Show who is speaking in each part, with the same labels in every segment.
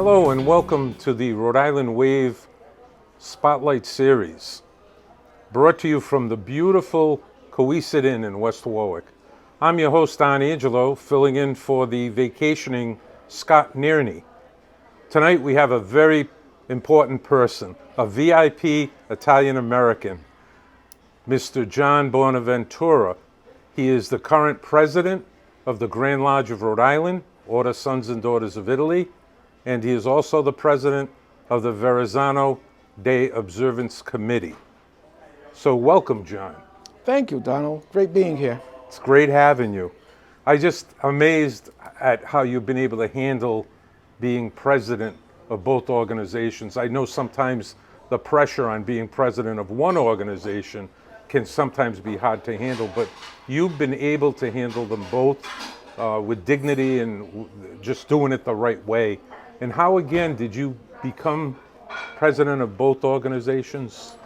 Speaker 1: Hello and welcome to the Rhode Island Wave Spotlight Series, brought to you from the beautiful Coesit Inn in West Warwick. I'm your host, Angelo, filling in for the vacationing Scott Nearney. Tonight we have a very important person, a VIP Italian-American, Mr. John Bonaventura. He is the current president of the Grand Lodge of Rhode Island, Order Sons and Daughters of Italy, and he is also the president of the Verrazzano Day Observance Committee. So welcome, John.
Speaker 2: Thank you, Donald. Great being here.
Speaker 1: It's great having you. I just amazed at how you've been able to handle being president of both organizations. I know sometimes the pressure on being president of one organization can sometimes be hard to handle, but you've been able to handle them both with dignity and just doing it the right way. And how, again, did you become president of both organizations?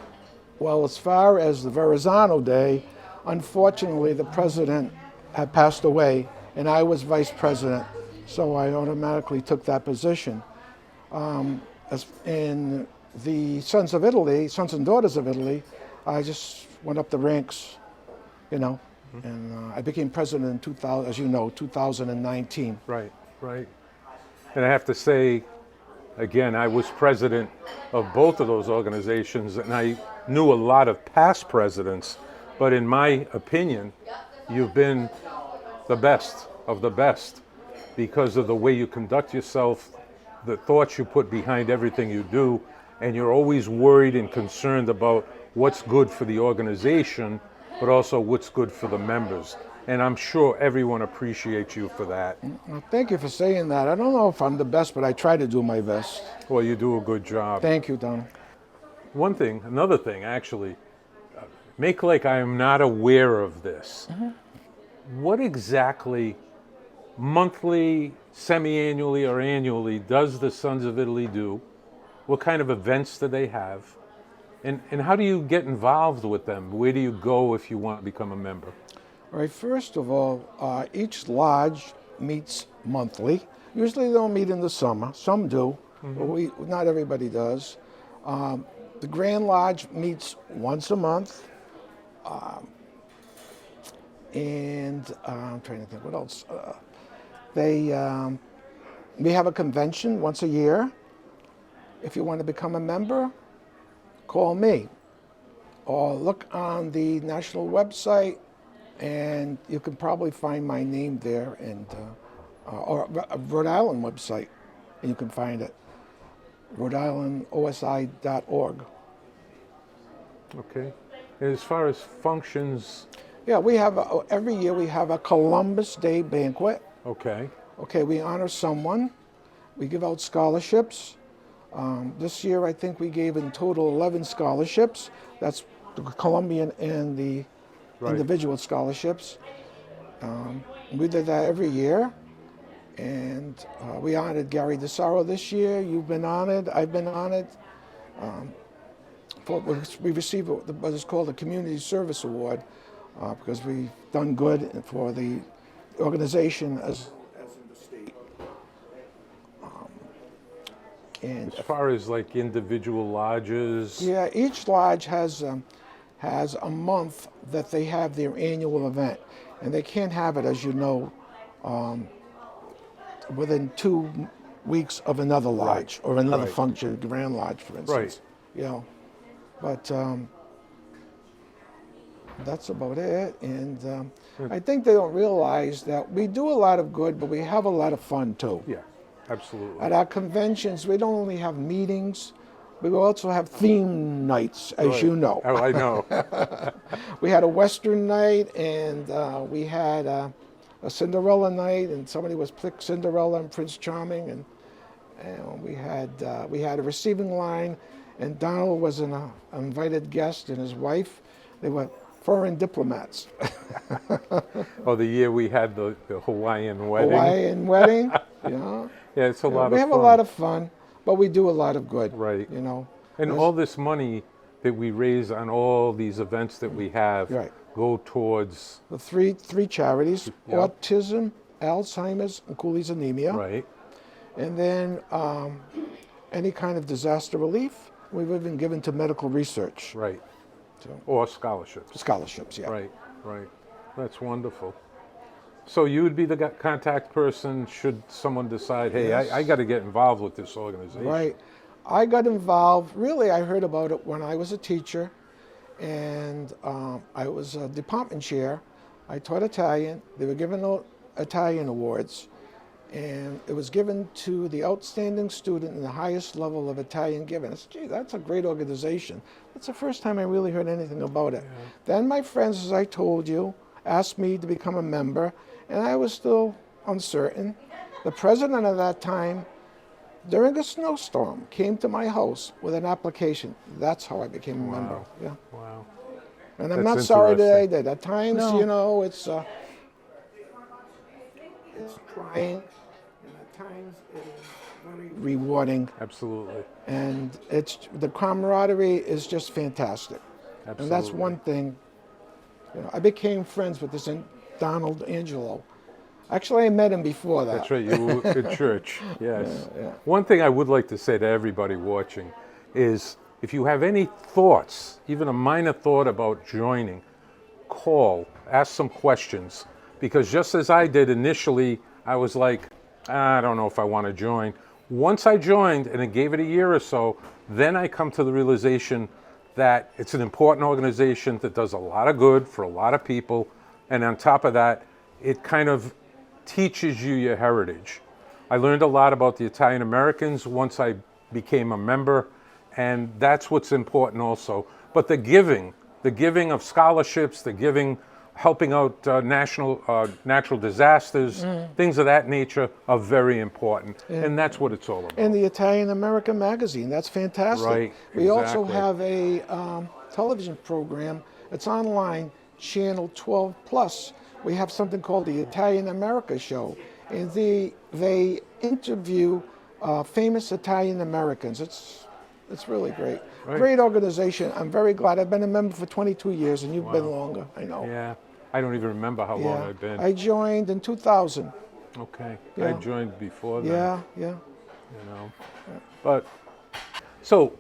Speaker 2: Well, as far as the Verrazzano Day, unfortunately, the president had passed away, and I was vice president, so I automatically took that position. As in the Sons of Italy, Sons and Daughters of Italy, I just went up the ranks, and I became president in 2000, as you know, 2019.
Speaker 1: Right. And I have to say, again, I was president of both of those organizations, and I knew a lot of past presidents, but in my opinion, you've been the best of the best because of the way you conduct yourself, the thoughts you put behind everything you do, and you're always worried and concerned about what's good for the organization, but also what's good for the members. And I'm sure everyone appreciates you for that.
Speaker 2: Well, thank you for saying that. I don't know if I'm the best, but I try to do my best.
Speaker 1: Well, you do a good job.
Speaker 2: Thank you, Donald.
Speaker 1: Another thing, actually, make like I am not aware of this. What exactly, monthly, semi-annually, or annually, does the Sons of Italy do? What kind of events do they have? And how do you get involved with them? Where do you go if you want to become a member?
Speaker 2: All right, first of all, each lodge meets monthly. Usually they don't meet in the summer. Some do, but not everybody does. The Grand Lodge meets once a month. And I'm trying to think, what else? We have a convention once a year. If you want to become a member, call me. Or look on the national website, and you can probably find my name there, and or a Rhode Island website, and you can find it, rhodeislandosi.org.
Speaker 1: Okay. And as far as functions?
Speaker 2: Yeah, we have, every year we have a Columbus Day banquet.
Speaker 1: Okay.
Speaker 2: Okay, we honor someone. We give out scholarships. This year I think we gave in total 11 scholarships. That's the Columbian and the individual scholarships. We did that every year, and we honored Gary DeSaro this year. You've been honored. I've been honored. We received what is called the Community Service Award because we've done good for the organization as in the state. And
Speaker 1: as far as like individual lodges?
Speaker 2: Yeah, each lodge has a month that they have their annual event, and they can't have it, as you know, within 2 weeks of another lodge or another function, Grand Lodge, for instance. But that's about it. And I think they don't realize that we do a lot of good, but we have a lot of fun too.
Speaker 1: Yeah, absolutely.
Speaker 2: At our conventions, we don't only have meetings. We also have theme nights, as you know.
Speaker 1: Oh, I know.
Speaker 2: We had a Western night, and we had a Cinderella night, and somebody was picked Cinderella and Prince Charming, and we had a receiving line, and Donald was an invited guest, and his wife. They were foreign diplomats.
Speaker 1: Oh, the year we had the Hawaiian wedding.
Speaker 2: Hawaiian wedding, yeah.
Speaker 1: Yeah, it's a lot of fun.
Speaker 2: We have a lot of fun. But we do a lot of good,
Speaker 1: right? And
Speaker 2: There's,
Speaker 1: all this money that we raise on all these events that we have go towards
Speaker 2: the three charities: autism, Alzheimer's, and Cooley's anemia.
Speaker 1: Right.
Speaker 2: And then any kind of disaster relief, we've even given to medical research.
Speaker 1: Right.
Speaker 2: So,
Speaker 1: Or scholarships.
Speaker 2: scholarships, yeah.
Speaker 1: Right, right. That's wonderful. So you would be the contact person should someone decide, hey,
Speaker 2: Yes.
Speaker 1: I got to get involved with this organization.
Speaker 2: Right. I got involved, really, I heard about it when I was a teacher, and I was a department chair. I taught Italian. They were giving out Italian awards, and it was given to the outstanding student in the highest level of Italian given. I said, gee, that's a great organization. That's the first time I really heard anything about it.
Speaker 1: Yeah.
Speaker 2: Then my friends, as I told you, asked me to become a member, and I was still uncertain. The president at that time, during a snowstorm, came to my house with an application. That's how I became a member.
Speaker 1: Wow.
Speaker 2: Yeah.
Speaker 1: Wow.
Speaker 2: And I'm
Speaker 1: That's
Speaker 2: not sorry that I
Speaker 1: interesting.
Speaker 2: did. At times,
Speaker 1: No.
Speaker 2: you know, it's trying, and at times it is very rewarding.
Speaker 1: Absolutely.
Speaker 2: And it's the camaraderie is just fantastic.
Speaker 1: Absolutely.
Speaker 2: And that's one thing. You know, I became friends with this Donald Angelo. Actually, I met him before that.
Speaker 1: That's right. You were at church. Yes.
Speaker 2: Yeah.
Speaker 1: One thing I would like to say to everybody watching is if you have any thoughts, even a minor thought about joining, call, ask some questions. Because just as I did initially, I was like, I don't know if I want to join. Once I joined and it gave it a year or so, then I come to the realization that it's an important organization that does a lot of good for a lot of people. And on top of that, it kind of teaches you your heritage. I learned a lot about the Italian Americans once I became a member, and that's what's important also. But the giving of scholarships, the giving, helping out natural disasters, things of that nature are very important, and that's what it's all about.
Speaker 2: And the Italian American magazine, that's fantastic.
Speaker 1: Right,
Speaker 2: We also
Speaker 1: exactly.
Speaker 2: have a television program. It's online, channel 12 plus. We have something called the Italian America Show, and they interview famous Italian Americans. It's really great.
Speaker 1: Right.
Speaker 2: Great organization. I'm very glad. I've been a member for 22 years, and you've been longer. I know.
Speaker 1: Yeah, I don't even remember how long I've been.
Speaker 2: I joined in 2000.
Speaker 1: Okay,
Speaker 2: Yeah.
Speaker 1: I joined before then.
Speaker 2: Yeah.
Speaker 1: You know. But so,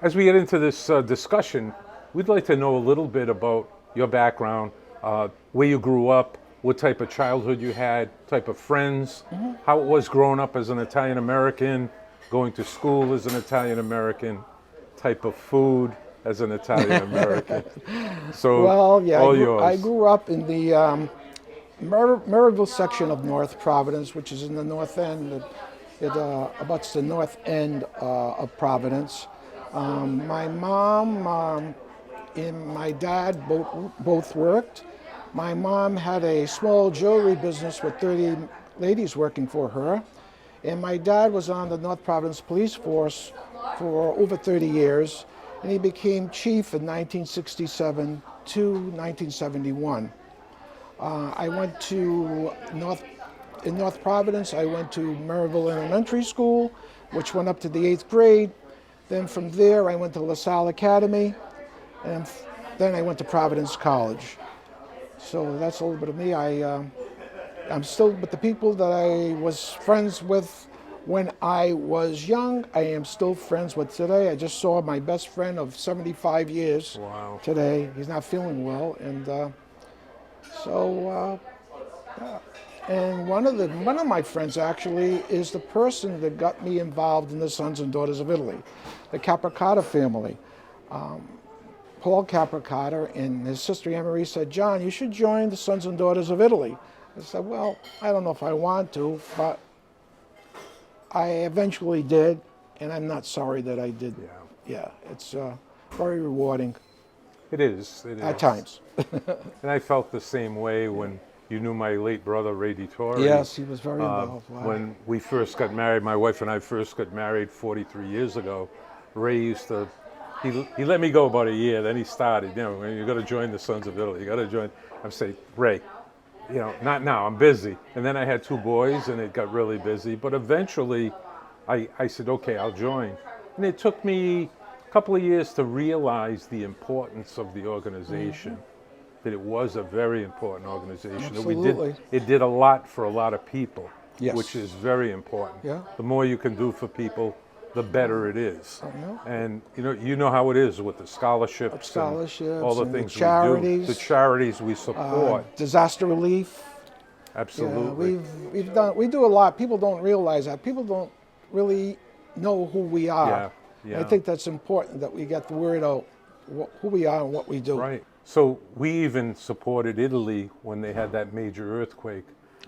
Speaker 1: as we get into this discussion, we'd like to know a little bit about your background, where you grew up, what type of childhood you had, type of friends, how it was growing up as an Italian American, going to school as an Italian American, type of food as an Italian American. So,
Speaker 2: Well, yeah,
Speaker 1: all
Speaker 2: I
Speaker 1: yours.
Speaker 2: grew up in the Maryville section of North Providence, which is in the north end. It abuts the north end of Providence. My mom and my dad both worked. My mom had a small jewelry business with 30 ladies working for her. And my dad was on the North Providence Police Force for over 30 years. And he became chief in 1967 to 1971. I went to in North Providence, I went to Maryville Elementary School, which went up to the 8th grade. Then from there, I went to LaSalle Academy, and then I went to Providence College. So that's a little bit of me. I'm still with the people that I was friends with when I was young. I am still friends with today. I just saw my best friend of 75 years
Speaker 1: Wow.
Speaker 2: today. He's not feeling well, and and one of my friends actually is the person that got me involved in the Sons and Daughters of Italy, the Capricotta family. Paul Capricotta and his sister Anne Marie said, "John, you should join the Sons and Daughters of Italy." I said, "Well, I don't know if I want to, but I eventually did, and I'm not sorry that I did." Yeah, it's very rewarding
Speaker 1: It is. It is.
Speaker 2: at times.
Speaker 1: And I felt the same way when you knew my late brother, Ray DiTore.
Speaker 2: Yes, he was very involved. Wow.
Speaker 1: When we first got married, my wife and I first got married 43 years ago, Ray used to, he let me go about a year, then he started, you got to join the Sons of Italy, you got to join. I'm saying, Ray, not now, I'm busy. And then I had 2 boys and it got really busy, but eventually I said, okay, I'll join. And it took me a couple of years to realize the importance of the organization, that it was a very important organization.
Speaker 2: Absolutely.
Speaker 1: That it did a lot for a lot of people.
Speaker 2: Yes.
Speaker 1: which is very important.
Speaker 2: Yeah.
Speaker 1: The more you can do for people, the better it is.
Speaker 2: know.
Speaker 1: And you know how it is with the scholarships, and all the
Speaker 2: and the
Speaker 1: things
Speaker 2: charities,
Speaker 1: we do, the charities we support.
Speaker 2: disaster relief. Yeah,
Speaker 1: Absolutely.
Speaker 2: we do a lot. People don't realize that. People don't really know who we are.
Speaker 1: Yeah, yeah.
Speaker 2: I think that's important that we get the word out, who we are and what we do.
Speaker 1: Right. So we even supported Italy when they had that major earthquake.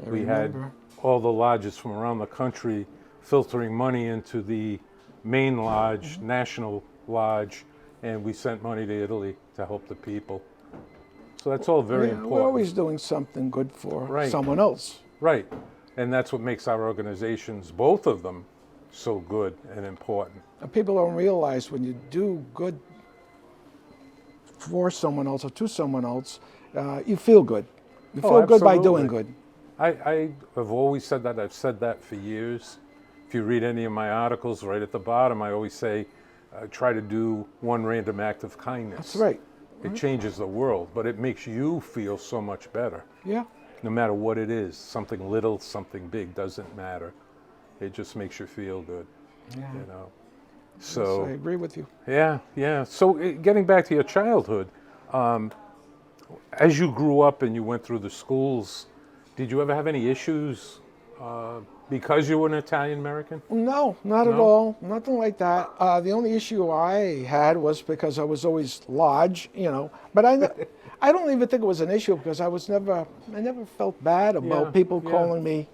Speaker 1: We had all the lodges from around the country filtering money into the main lodge, National Lodge, and we sent money to Italy to help the people. So that's all very important.
Speaker 2: We're always doing something good for
Speaker 1: Right.
Speaker 2: someone else.
Speaker 1: Right. And that's what makes our organizations, both of them, so good and important.
Speaker 2: And people don't realize when you do good for someone else or to someone else, you feel good. You feel good by doing
Speaker 1: absolutely.
Speaker 2: good.
Speaker 1: I have always said that. I've said that for years. If you read any of my articles, right at the bottom, I always say, try to do one random act of kindness.
Speaker 2: That's right.
Speaker 1: It changes the world, but it makes you feel so much better.
Speaker 2: Yeah.
Speaker 1: No matter what it is, something little, something big, doesn't matter. It just makes you feel good,
Speaker 2: Yeah.
Speaker 1: you know.
Speaker 2: Yes,
Speaker 1: So,
Speaker 2: I agree with you.
Speaker 1: yeah. So getting back to your childhood, as you grew up and you went through the schools, did you ever have any issues because you were an Italian American?
Speaker 2: No, not at
Speaker 1: No?
Speaker 2: all. Nothing like that. The only issue I had was because I was always large, But I don't even think it was an issue because I never felt bad about
Speaker 1: Yeah,
Speaker 2: people
Speaker 1: yeah.
Speaker 2: calling me,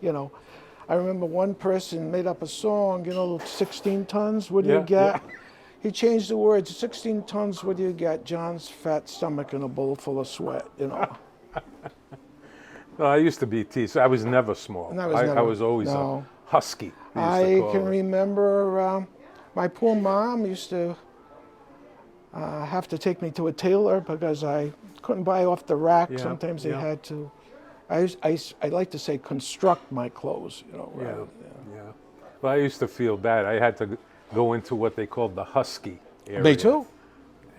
Speaker 2: I remember one person made up a song, 16 tons, what do you
Speaker 1: Yeah,
Speaker 2: get?
Speaker 1: yeah.
Speaker 2: He changed the words, 16 tons, what do you get? John's fat stomach and a bowl full of sweat,
Speaker 1: No, I used to be teased. I was never small.
Speaker 2: And I was
Speaker 1: I
Speaker 2: never-
Speaker 1: was always
Speaker 2: no.
Speaker 1: a husky. they used
Speaker 2: I
Speaker 1: to call
Speaker 2: can
Speaker 1: it.
Speaker 2: remember my poor mom used to have to take me to a tailor because I couldn't buy off the rack.
Speaker 1: Yeah,
Speaker 2: Sometimes they
Speaker 1: yeah.
Speaker 2: had to. I like to say construct my clothes.
Speaker 1: Yeah,
Speaker 2: rather-
Speaker 1: yeah. Well, I used to feel bad. I had to go into what they called the husky area.
Speaker 2: Me too.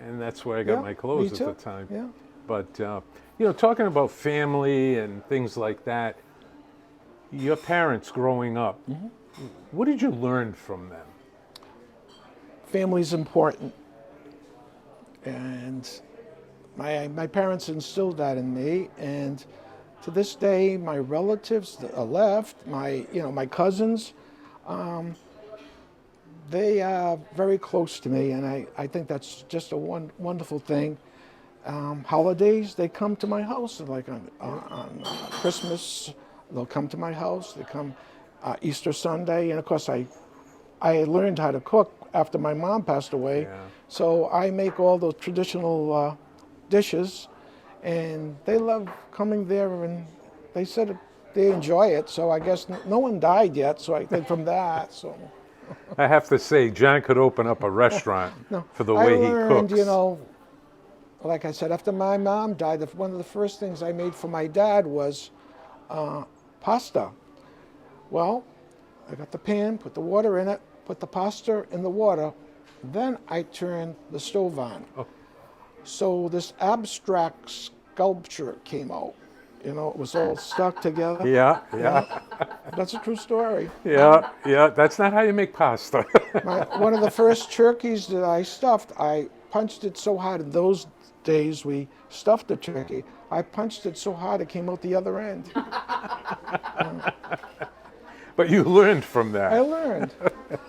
Speaker 1: And that's where I got
Speaker 2: Yeah,
Speaker 1: my clothes
Speaker 2: me
Speaker 1: at the
Speaker 2: too.
Speaker 1: time.
Speaker 2: Yeah.
Speaker 1: But, talking about family and things like that, your parents growing up,
Speaker 2: Mm-hmm.
Speaker 1: what did you learn from them?
Speaker 2: Family's important, and my parents instilled that in me. And to this day, my relatives that are left, my cousins, they are very close to me, and I think that's just a wonderful thing. Holidays, they come to my house, like on Christmas, they'll come to my house. They come Easter Sunday, and of course I learned how to cook after my mom passed away,
Speaker 1: Yeah.
Speaker 2: so I make all those traditional dishes, and they love coming there, and they said they enjoy it. So I guess no one died yet, so I think from that. So
Speaker 1: I have to say, John could open up a restaurant for the way
Speaker 2: I learned,
Speaker 1: he cooks.
Speaker 2: Like I said, after my mom died, one of the first things I made for my dad was pasta. Well, I got the pan, put the water in it, put the pasta in the water, then I turned the stove on.
Speaker 1: Oh.
Speaker 2: So this abstract sculpture came out. It was all stuck together.
Speaker 1: Yeah.
Speaker 2: That's a true story.
Speaker 1: Yeah. That's not how you make pasta.
Speaker 2: One of the first turkeys that I stuffed, I punched it so hard. In those days, we stuffed the turkey. I punched it so hard it came out the other end.
Speaker 1: But you learned from that.
Speaker 2: I learned.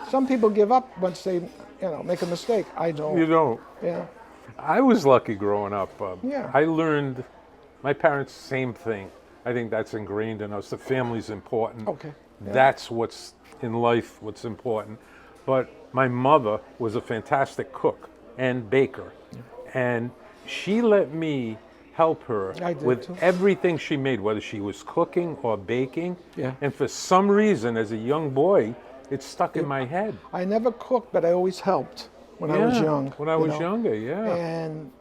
Speaker 2: Some people give up once they, make a mistake. I don't.
Speaker 1: You don't.
Speaker 2: Yeah.
Speaker 1: I was lucky growing up.
Speaker 2: Yeah.
Speaker 1: I learned, my parents, same thing. I think that's ingrained in us. The family's important.
Speaker 2: Okay. Yeah.
Speaker 1: That's what's in life, what's important. But my mother was a fantastic cook and baker. And she let me help her
Speaker 2: I did
Speaker 1: with
Speaker 2: too.
Speaker 1: everything she made, whether she was cooking or baking.
Speaker 2: Yeah.
Speaker 1: And for some reason, as a young boy, it stuck in my head.
Speaker 2: I never cooked, but I always helped when I was
Speaker 1: Yeah,
Speaker 2: young.
Speaker 1: When I was younger, yeah.
Speaker 2: And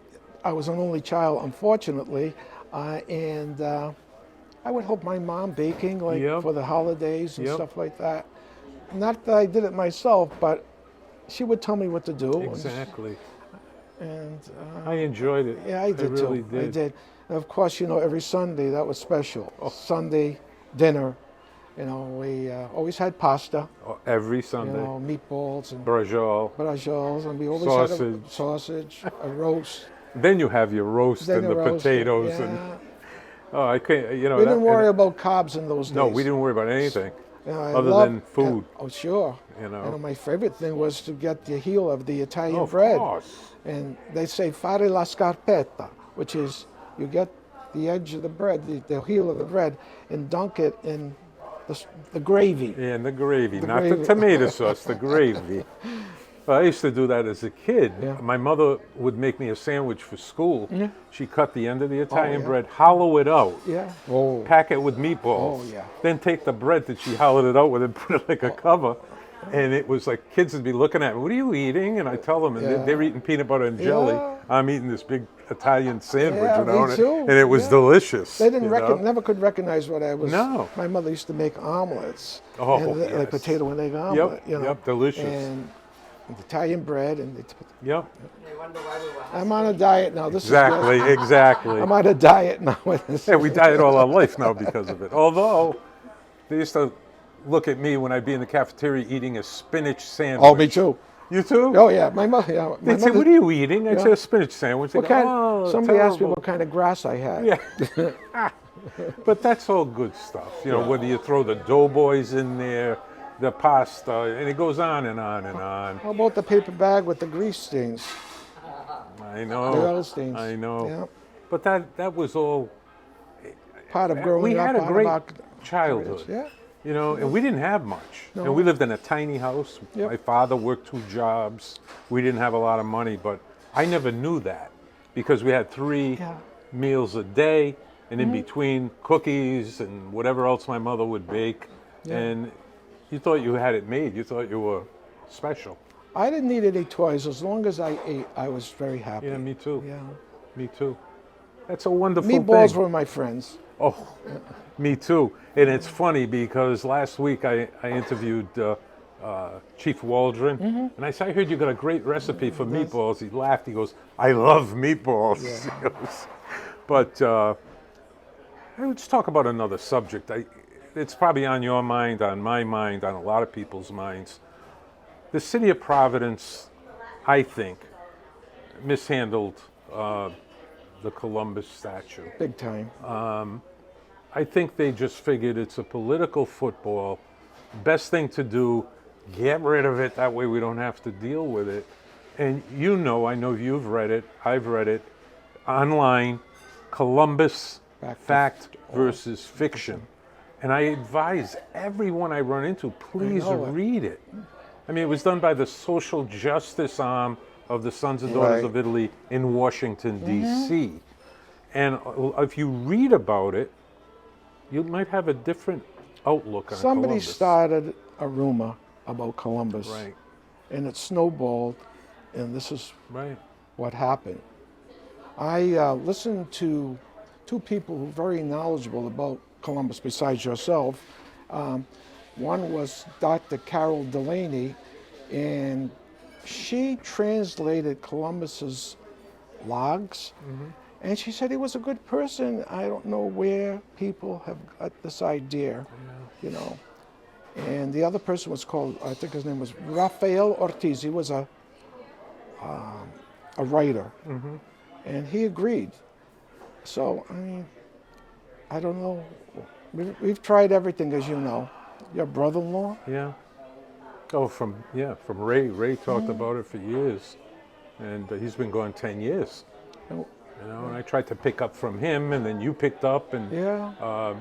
Speaker 2: I was an only child, unfortunately. And I would help my mom baking, like
Speaker 1: Yep.
Speaker 2: for the holidays and
Speaker 1: Yep.
Speaker 2: stuff like that. Not that I did it myself, but she would tell me what to do.
Speaker 1: Exactly.
Speaker 2: And
Speaker 1: I enjoyed it.
Speaker 2: yeah, I did
Speaker 1: really
Speaker 2: too. I did. And of course, every Sunday that was special. Sunday dinner, You know, we always had pasta.
Speaker 1: Every
Speaker 2: You
Speaker 1: Sunday.
Speaker 2: know, meatballs and
Speaker 1: Brajol.
Speaker 2: braciole, and we always had a sausage, a roast.
Speaker 1: Then you have your roast
Speaker 2: Then
Speaker 1: and
Speaker 2: the
Speaker 1: the
Speaker 2: roast,
Speaker 1: potatoes and
Speaker 2: yeah.
Speaker 1: I can't. You know.
Speaker 2: We didn't worry
Speaker 1: and-
Speaker 2: about carbs in those days.
Speaker 1: No, we didn't worry about anything
Speaker 2: You know, I
Speaker 1: other
Speaker 2: loved-
Speaker 1: than food.
Speaker 2: Oh, sure.
Speaker 1: You know.
Speaker 2: And my favorite thing was to get the heel of the Italian
Speaker 1: Of
Speaker 2: bread.
Speaker 1: course.
Speaker 2: And they say fare la scarpetta, which is you get the edge of the bread, the heel of the bread, and dunk it in the gravy.
Speaker 1: Yeah, and the gravy, not
Speaker 2: gravy.
Speaker 1: the tomato sauce, the gravy. Well, I used to do that as a kid.
Speaker 2: Yeah.
Speaker 1: My mother would make me a sandwich for school.
Speaker 2: Yeah.
Speaker 1: She cut the end of the Italian
Speaker 2: yeah.
Speaker 1: bread, hollow it out,
Speaker 2: Yeah. Oh.
Speaker 1: pack it with meatballs.
Speaker 2: Oh, yeah.
Speaker 1: Then take the bread that she hollowed it out with and put it like a cover. And it was like kids would be looking at me, what are you eating? And I tell them, and
Speaker 2: Yeah.
Speaker 1: they're eating peanut butter and jelly.
Speaker 2: Yeah.
Speaker 1: I'm eating this big Italian sandwich,
Speaker 2: Yeah,
Speaker 1: you know,
Speaker 2: me too.
Speaker 1: and it was
Speaker 2: Yeah.
Speaker 1: delicious.
Speaker 2: They didn't
Speaker 1: you know?
Speaker 2: never could recognize what I was.
Speaker 1: No.
Speaker 2: My mother used to make omelets.
Speaker 1: Oh,
Speaker 2: and
Speaker 1: yes.
Speaker 2: like potato and egg omelet. You know.
Speaker 1: Yep, delicious.
Speaker 2: And Italian bread, and
Speaker 1: Yep,
Speaker 2: I'm on a diet now. This
Speaker 1: exactly,
Speaker 2: is
Speaker 1: exactly.
Speaker 2: good. I'm on a diet now.
Speaker 1: Yeah, we diet all our life now because of it. Although, they used to look at me when I'd be in the cafeteria eating a spinach sandwich.
Speaker 2: Oh, me too.
Speaker 1: You too?
Speaker 2: Oh yeah, my mother. Yeah, my
Speaker 1: They'd say,
Speaker 2: mother-
Speaker 1: what are you eating? I'd
Speaker 2: Yeah.
Speaker 1: say a spinach sandwich. They'd
Speaker 2: What
Speaker 1: go,
Speaker 2: kind?
Speaker 1: oh,
Speaker 2: Somebody asked me
Speaker 1: terrible."
Speaker 2: what kind of grass I had.
Speaker 1: Yeah. But that's all good stuff. You know, whether you throw the doughboys in there, the pasta, and it goes on and on and on.
Speaker 2: How about the paper bag with the grease stains?
Speaker 1: I know.
Speaker 2: The oil stains.
Speaker 1: I know.
Speaker 2: Yeah.
Speaker 1: But that was all.
Speaker 2: Part of growing
Speaker 1: We
Speaker 2: up.
Speaker 1: had a
Speaker 2: part of
Speaker 1: great
Speaker 2: our-
Speaker 1: childhood.
Speaker 2: Yeah.
Speaker 1: You know, and we didn't have much.
Speaker 2: No.
Speaker 1: And we lived in a tiny house.
Speaker 2: Yep.
Speaker 1: My father worked 2 jobs. We didn't have a lot of money, but I never knew that because we had 3
Speaker 2: Yeah.
Speaker 1: meals a day, and in between cookies and whatever else my mother would bake. And you thought you had it made. You thought you were special.
Speaker 2: I didn't need any toys. As long as I ate, I was very happy.
Speaker 1: Yeah, me too.
Speaker 2: Yeah.
Speaker 1: Me too. That's a wonderful
Speaker 2: Meatballs
Speaker 1: thing.
Speaker 2: were my friends.
Speaker 1: Oh, me too. And it's funny because last week I interviewed Chief Waldron, and I said, I heard you got a great recipe for meatballs. He laughed. He goes, I love meatballs. He goes, but let's talk about another subject. It's probably on your mind, on my mind, on a lot of people's minds. The city of Providence, I think, mishandled the Columbus statue.
Speaker 2: Big time.
Speaker 1: I think they just figured it's a political football. Best thing to do, get rid of it. That way we don't have to deal with it. And you know, I know you've read it, I've read it, online, Columbus, fact versus fiction. And I advise everyone I run into, please
Speaker 2: know it.
Speaker 1: read it. I mean, it was done by the social justice arm of the Sons and Daughters
Speaker 2: Right.
Speaker 1: of Italy in Washington, D.C. And if you read about it, you might have a different outlook on
Speaker 2: Somebody
Speaker 1: Columbus.
Speaker 2: started a rumor about Columbus,
Speaker 1: Right,
Speaker 2: and it snowballed, and this is
Speaker 1: right.
Speaker 2: what happened. I listened to 2 people who are very knowledgeable about Columbus besides yourself. One was Dr. Carol Delaney, and she translated Columbus's logs, and she said he was a good person. I don't know where people have got this idea, you know. And the other person was called, I think his name was Rafael Ortiz. He was a writer, and he agreed. So, I mean, I don't know. We've tried everything, as you know. Your brother-in-law?
Speaker 1: Yeah. Oh, from Ray. Ray talked about it for years, and he's been gone 10 years.
Speaker 2: Oh,
Speaker 1: You know, and I tried to pick up from him, and then you picked up, and
Speaker 2: yeah.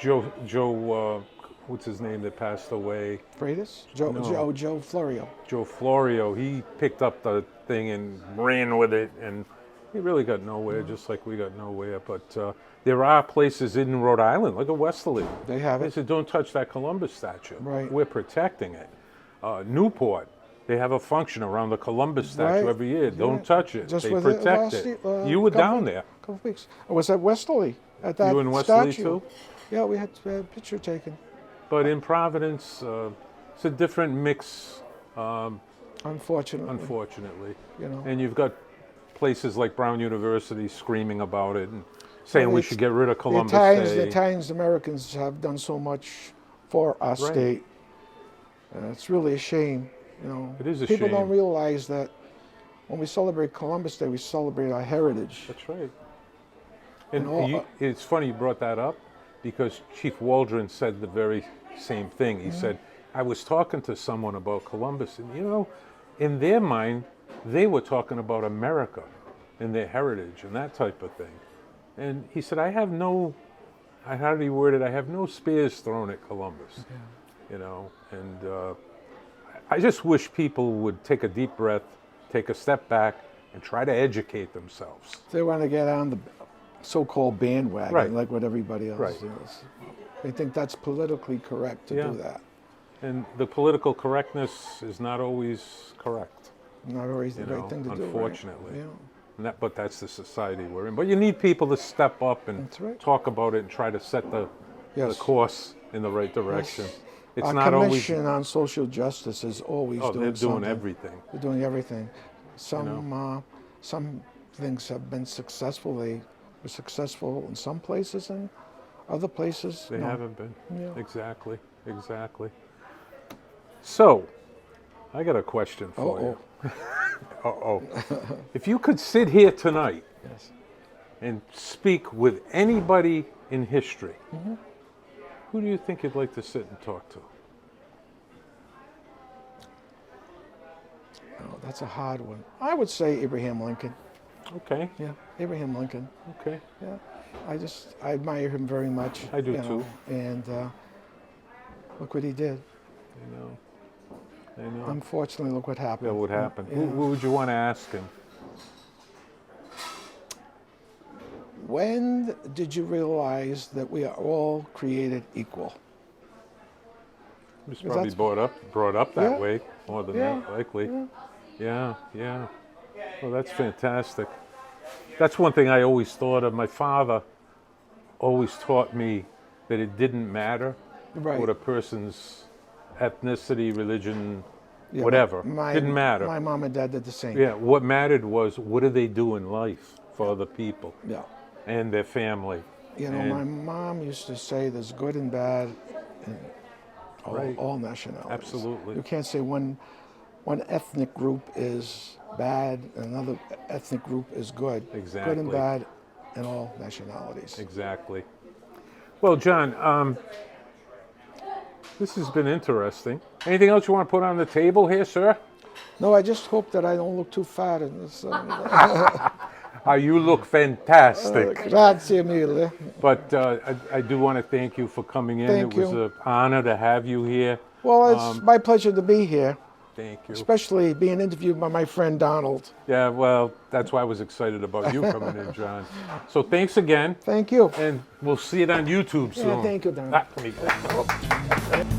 Speaker 1: Joe, what's his name that passed away?
Speaker 2: Freitas?
Speaker 1: No.
Speaker 2: Joe Florio.
Speaker 1: Joe Florio. He picked up the thing and ran with it, and he really got nowhere, just like we got nowhere. But there are places in Rhode Island, like a Westerly.
Speaker 2: They have
Speaker 1: They
Speaker 2: it.
Speaker 1: said, don't touch that Columbus statue.
Speaker 2: Right.
Speaker 1: We're protecting it. Newport, they have a function around the Columbus statue
Speaker 2: Right.
Speaker 1: every year.
Speaker 2: Yeah.
Speaker 1: Don't touch it.
Speaker 2: Just
Speaker 1: They
Speaker 2: with it
Speaker 1: protect
Speaker 2: last
Speaker 1: it.
Speaker 2: year,
Speaker 1: You were
Speaker 2: couple-
Speaker 1: down there.
Speaker 2: Couple of weeks. I was at Westerly at that
Speaker 1: You in Westerly
Speaker 2: statue.
Speaker 1: too?
Speaker 2: Yeah, we had a picture taken.
Speaker 1: But in Providence, it's a different mix,
Speaker 2: Unfortunately,
Speaker 1: unfortunately.
Speaker 2: you know.
Speaker 1: And you've got places like Brown University screaming about it and saying we
Speaker 2: it's-
Speaker 1: should get rid of Columbus
Speaker 2: the
Speaker 1: Day.
Speaker 2: Italians, Americans have done so much for our
Speaker 1: Right.
Speaker 2: state. It's really a shame.
Speaker 1: It is a
Speaker 2: People
Speaker 1: shame.
Speaker 2: don't realize that when we celebrate Columbus Day, we celebrate our heritage.
Speaker 1: That's right. And
Speaker 2: all-
Speaker 1: it's funny you brought that up because Chief Waldron said the very same thing. He said, I was talking to someone about Columbus, and in their mind, they were talking about America and their heritage and that type of thing. And he said, how did he word it? I have no spears thrown at Columbus. And I just wish people would take a deep breath, take a step back, and try to educate themselves.
Speaker 2: They want to get on the so-called bandwagon,
Speaker 1: Right.
Speaker 2: like what everybody else
Speaker 1: Right.
Speaker 2: does. They think that's politically correct to
Speaker 1: Yeah.
Speaker 2: do that.
Speaker 1: And the political correctness is not always correct,
Speaker 2: Not always the right thing to do. Right?
Speaker 1: unfortunately.
Speaker 2: Yeah.
Speaker 1: But that's the society we're in. But you need people to step up and
Speaker 2: That's right.
Speaker 1: talk about it and try to set the
Speaker 2: Yes.
Speaker 1: course in the right direction.
Speaker 2: Yes.
Speaker 1: It's
Speaker 2: Our
Speaker 1: not always.
Speaker 2: Commission on Social Justice is always
Speaker 1: Oh,
Speaker 2: doing
Speaker 1: they're doing
Speaker 2: something.
Speaker 1: everything.
Speaker 2: They're doing everything. Some things have been successful. They were successful in some places, and other places
Speaker 1: They
Speaker 2: no.
Speaker 1: haven't been.
Speaker 2: Yeah.
Speaker 1: Exactly. So, I got a question for
Speaker 2: Uh-oh.
Speaker 1: you. Uh-oh. If you could sit here tonight
Speaker 2: Yes.
Speaker 1: and speak with anybody in history,
Speaker 2: Mm-hmm.
Speaker 1: who do you think you'd like to sit and talk to?
Speaker 2: Oh, that's a hard one. I would say Abraham Lincoln.
Speaker 1: Okay.
Speaker 2: Yeah, Abraham Lincoln.
Speaker 1: Okay.
Speaker 2: Yeah, I admire him very much.
Speaker 1: I do
Speaker 2: you know,
Speaker 1: too.
Speaker 2: And look what he did.
Speaker 1: I know.
Speaker 2: Unfortunately, look what happened.
Speaker 1: That would happen.
Speaker 2: Yeah.
Speaker 1: Who would you want to ask him?
Speaker 2: When did you realize that we are all created equal?
Speaker 1: He was
Speaker 2: Because
Speaker 1: probably
Speaker 2: that's-
Speaker 1: brought up that
Speaker 2: Yeah.
Speaker 1: way, more than
Speaker 2: Yeah.
Speaker 1: that, likely. Yeah. Well, that's fantastic. That's one thing I always thought of. My father always taught me that it didn't matter
Speaker 2: Right.
Speaker 1: what a person's ethnicity, religion,
Speaker 2: Yeah,
Speaker 1: whatever.
Speaker 2: my-
Speaker 1: Didn't matter.
Speaker 2: My mom and dad did the same.
Speaker 1: Yeah, what mattered was what do they do in life for other people
Speaker 2: Yeah.
Speaker 1: and their family.
Speaker 2: You know,
Speaker 1: And-
Speaker 2: my mom used to say there's good and bad in
Speaker 1: Right.
Speaker 2: all nationalities.
Speaker 1: Absolutely.
Speaker 2: You can't say one ethnic group is bad and another ethnic group is good. Good
Speaker 1: Exactly.
Speaker 2: and bad in all nationalities.
Speaker 1: Exactly. Well, John, this has been interesting. Anything else you want to put on the table here, sir?
Speaker 2: No, I just hope that I don't look too fat in this.
Speaker 1: You look fantastic.
Speaker 2: Grazie mille.
Speaker 1: But I do want to thank you for coming in.
Speaker 2: Thank
Speaker 1: It was
Speaker 2: you.
Speaker 1: an honor to have you here.
Speaker 2: Well, it's my pleasure to be here,
Speaker 1: Thank you.
Speaker 2: especially being interviewed by my friend Donald.
Speaker 1: Yeah, well, that's why I was excited about you coming in, John. So thanks again,
Speaker 2: Thank you.
Speaker 1: and we'll see it on YouTube soon.
Speaker 2: Yeah, thank you, Donald.
Speaker 1: Let me go.